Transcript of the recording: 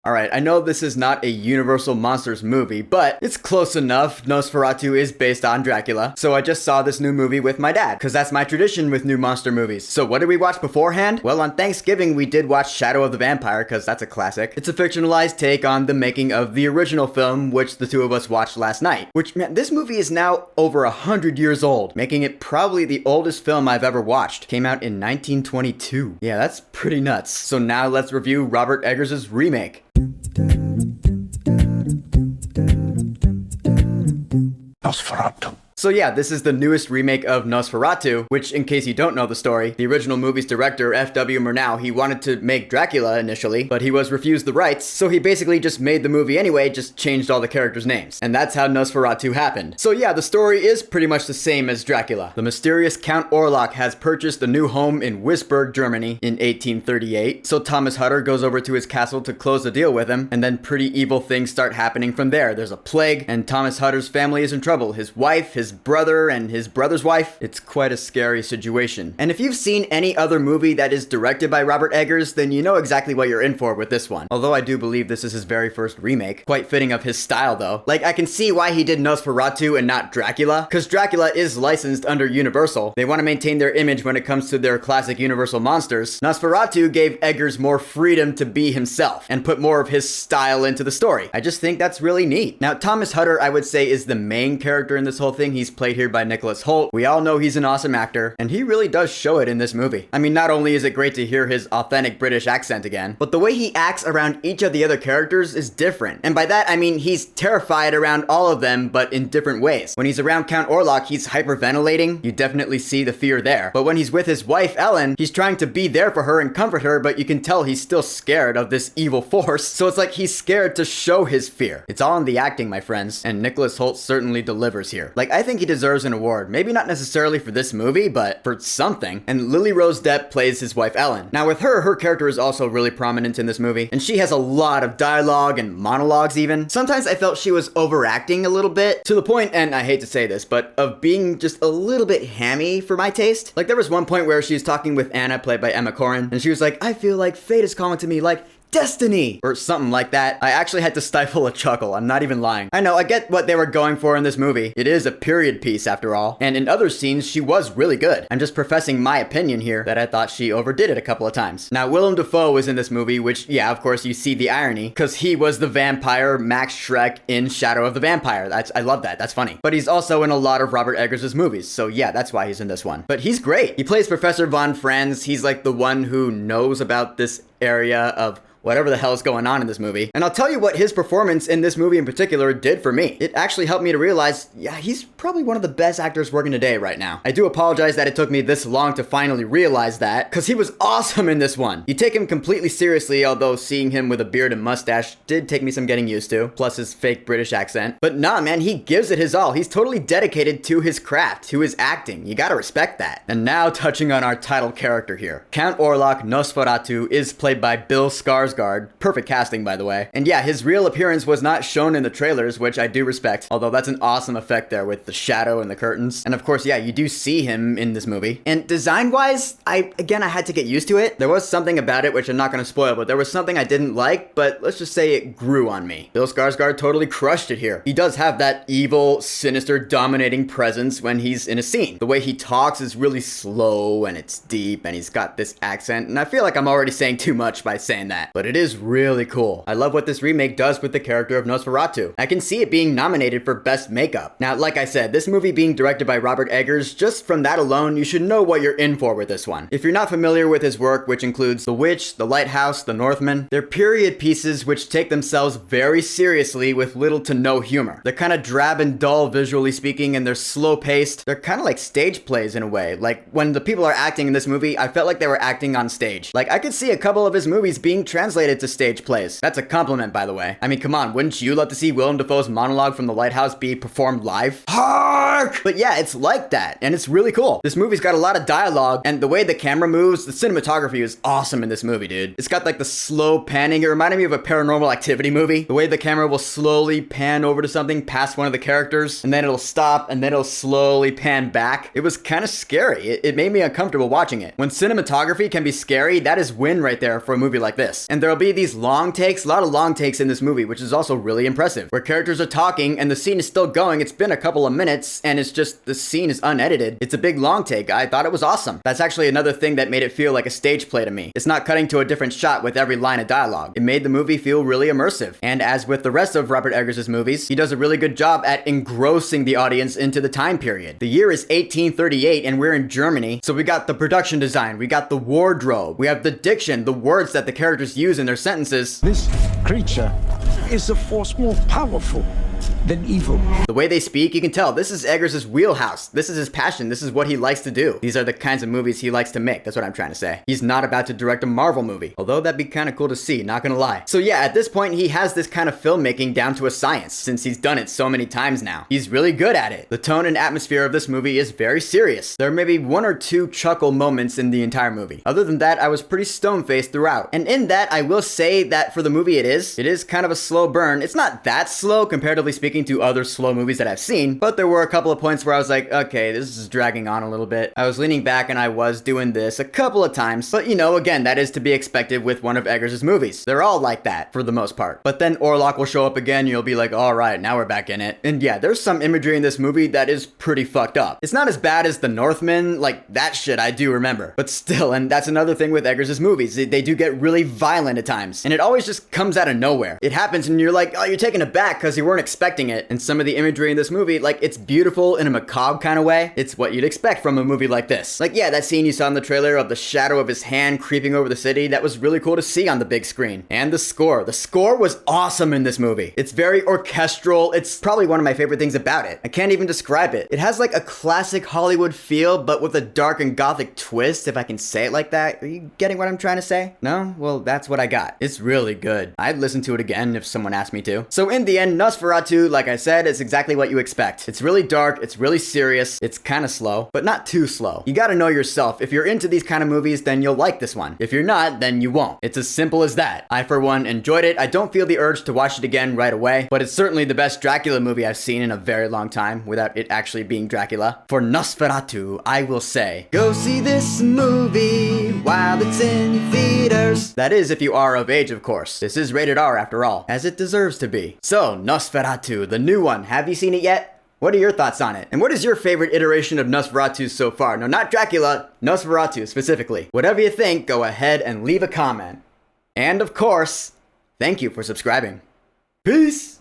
Alright, I know this is not a Universal Monsters movie, but it's close enough. Nosferatu is based on Dracula, so I just saw this new movie with my dad, because that's my tradition with new monster movies. So what did we watch beforehand? Well, on Thanksgiving we did watch Shadow of the Vampire, because that's a classic. It's a fictionalized take on the making of the original film, which the two of us watched last night. Which, man, this movie is now over 100 years old, making it probably the oldest film I've ever watched. Came out in 1922. Yeah, that's pretty nuts. So now let's review Robert Eggers' remake. Nosferatu. So yeah, this is the newest remake of Nosferatu, which, in case you don't know the story, the original movie's director, F.W. Murnau, he wanted to make Dracula initially, but he was refused the rights, so he basically just made the movie anyway, just changed all the characters' names. And that's how Nosferatu happened. So yeah, the story is pretty much the same as Dracula. The mysterious Count Orlok has purchased a new home in Wisburg, Germany in 1838, so Thomas Hutter goes over to his castle to close the deal with him, and then pretty evil things start happening from there. There's a plague, and Thomas Hutter's family is in trouble. His wife, his brother, and his brother's wife. It's quite a scary situation. And if you've seen any other movie that is directed by Robert Eggers, then you know exactly what you're in for with this one. Although I do believe this is his very first remake. Quite fitting of his style though. Like, I can see why he did Nosferatu and not Dracula, because Dracula is licensed under Universal. They want to maintain their image when it comes to their classic Universal monsters. Nosferatu gave Eggers more freedom to be himself and put more of his style into the story. I just think that's really neat. Now, Thomas Hutter, I would say, is the main character in this whole thing. He's played here by Nicholas Hoult. We all know he's an awesome actor, and he really does show it in this movie. I mean, not only is it great to hear his authentic British accent again, but the way he acts around each of the other characters is different. And by that, I mean he's terrified around all of them, but in different ways. When he's around Count Orlok, he's hyperventilating. You definitely see the fear there. But when he's with his wife, Ellen, he's trying to be there for her and comfort her, but you can tell he's still scared of this evil force. So it's like he's scared to show his fear. It's all in the acting, my friends, and Nicholas Hoult certainly delivers here. Like, I think he deserves an award. Maybe not necessarily for this movie, but for something. And Lily Rose Depp plays his wife Ellen. Now with her character is also really prominent in this movie, and she has a lot of dialogue and monologues even. Sometimes I felt she was overacting a little bit, to the point, and I hate to say this, but of being just a little bit hammy for my taste. Like, there was one point where she was talking with Anna, played by Emma Corrin, and she was like, "I feel like fate is calling to me, like destiny," or something like that. I actually had to stifle a chuckle. I'm not even lying. I know, I get what they were going for in this movie. It is a period piece after all. And in other scenes, she was really good. I'm just professing my opinion here that I thought she overdid it a couple of times. Now, Willem Dafoe was in this movie, which, yeah, of course, you see the irony, because he was the vampire Max Schreck in Shadow of the Vampire. I love that. That's funny. But he's also in a lot of Robert Eggers' movies, so yeah, that's why he's in this one. But he's great. He plays Professor Von Franz. He's like the one who knows about this area of whatever the hell is going on in this movie. And I'll tell you what his performance in this movie in particular did for me. It actually helped me to realize, yeah, he's probably one of the best actors working today right now. I do apologize that it took me this long to finally realize that, because he was awesome in this one. You take him completely seriously, although seeing him with a beard and mustache did take me some getting used to, plus his fake British accent. But nah, man, he gives it his all. He's totally dedicated to his craft, to his acting. You gotta respect that. And now touching on our title character here. Count Orlok, Nosferatu, is played by Bill Skarsgård. Perfect casting, by the way. And yeah, his real appearance was not shown in the trailers, which I do respect, although that's an awesome effect there with the shadow and the curtains. And of course, yeah, you do see him in this movie. And design-wise, I had to get used to it. There was something about it, which I'm not going to spoil, but there was something I didn't like, but let's just say it grew on me. Bill Skarsgård totally crushed it here. He does have that evil, sinister, dominating presence when he's in a scene. The way he talks is really slow, and it's deep, and he's got this accent, and I feel like I'm already saying too much by saying that. But it is really cool. I love what this remake does with the character of Nosferatu. I can see it being nominated for Best Makeup. Now, like I said, this movie being directed by Robert Eggers, just from that alone, you should know what you're in for with this one. If you're not familiar with his work, which includes The Witch, The Lighthouse, The Northman, they're period pieces which take themselves very seriously with little to no humor. They're kind of drab and dull visually speaking, and they're slow paced. They're kind of like stage plays in a way. Like, when the people are acting in this movie, I felt like they were acting on stage. Like, I could see a couple of his movies being translated to stage plays. That's a compliment, by the way. I mean, come on, wouldn't you love to see Willem Dafoe's monologue from The Lighthouse be performed live? Hark! But yeah, it's like that, and it's really cool. This movie's got a lot of dialogue, and the way the camera moves, the cinematography is awesome in this movie, dude. It's got like the slow panning. It reminded me of a Paranormal Activity movie. The way the camera will slowly pan over to something past one of the characters, and then it'll stop, and then it'll slowly pan back. It was kind of scary. It made me uncomfortable watching it. When cinematography can be scary, that is win right there rare for a movie like this. And there'll be these long takes, a lot of long takes in this movie, which is also really impressive, where characters are talking and the scene is still going. It's been a couple of minutes and it's just, the scene is unedited. It's a big long take. I thought it was awesome. That's actually another thing that made it feel like a stage play to me. It's not cutting to a different shot with every line of dialogue. It made the movie feel really immersive. And as with the rest of Robert Eggers' movies, he does a really good job at engrossing the audience into the time period. The year is 1838 and we're in Germany, so we got the production design, we got the wardrobe, we have the diction, the words that the characters use in their sentences. This creature is a force more powerful than evil. The way they speak, you can tell this is Eggers' wheelhouse. This is his passion. This is what he likes to do. These are the kinds of movies he likes to make. That's what I'm trying to say. He's not about to direct a Marvel movie, although that'd be kind of cool to see, not gonna lie. So yeah, at this point, he has this kind of filmmaking down to a science, since he's done it so many times now. He's really good at it. The tone and atmosphere of this movie is very serious. There may be one or two chuckle moments in the entire movie. Other than that, I was pretty stone-faced throughout. And in that, I will say that for the movie it is kind of a slow burn. It's not that slow, comparatively speaking to other slow movies that I've seen, but there were a couple of points where I was like, okay, this is dragging on a little bit. I was leaning back and I was doing this a couple of times, but you know, again, that is to be expected with one of Eggers' movies. They're all like that for the most part. But then Orlok will show up again, you'll be like, all right, now we're back in it. And yeah, there's some imagery in this movie that is pretty fucked up. It's not as bad as The Northman, like that shit I do remember, but still, and that's another thing with Eggers' movies. They do get really violent at times, and it always just comes out of nowhere. It happens and you're like, oh, you're taken aback because you weren't expecting it. And some of the imagery in this movie, like, it's beautiful in a macabre kind of way. It's what you'd expect from a movie like this. Like, yeah, that scene you saw in the trailer of the shadow of his hand creeping over the city, that was really cool to see on the big screen. And the score. The score was awesome in this movie. It's very orchestral. It's probably one of my favorite things about it. I can't even describe it. It has like a classic Hollywood feel, but with a dark and gothic twist, if I can say it like that. Are you getting what I'm trying to say? No? Well, that's what I got. It's really good. I'd listen to it again if someone asked me to. So in the end, Nosferatu, like I said, is exactly what you expect. It's really dark, it's really serious, it's kind of slow, but not too slow. You gotta know yourself. If you're into these kind of movies, then you'll like this one. If you're not, then you won't. It's as simple as that. I, for one, enjoyed it. I don't feel the urge to watch it again right away, but it's certainly the best Dracula movie I've seen in a very long time, without it actually being Dracula. For Nosferatu, I will say, go see this movie while it's in theaters. That is, if you are of age, of course. This is rated R after all, as it deserves to be. So, Nosferatu, the new one. Have you seen it yet? What are your thoughts on it? And what is your favorite iteration of Nosferatu so far? No, not Dracula, Nosferatu specifically. Whatever you think, go ahead and leave a comment. And of course, thank you for subscribing. Peace!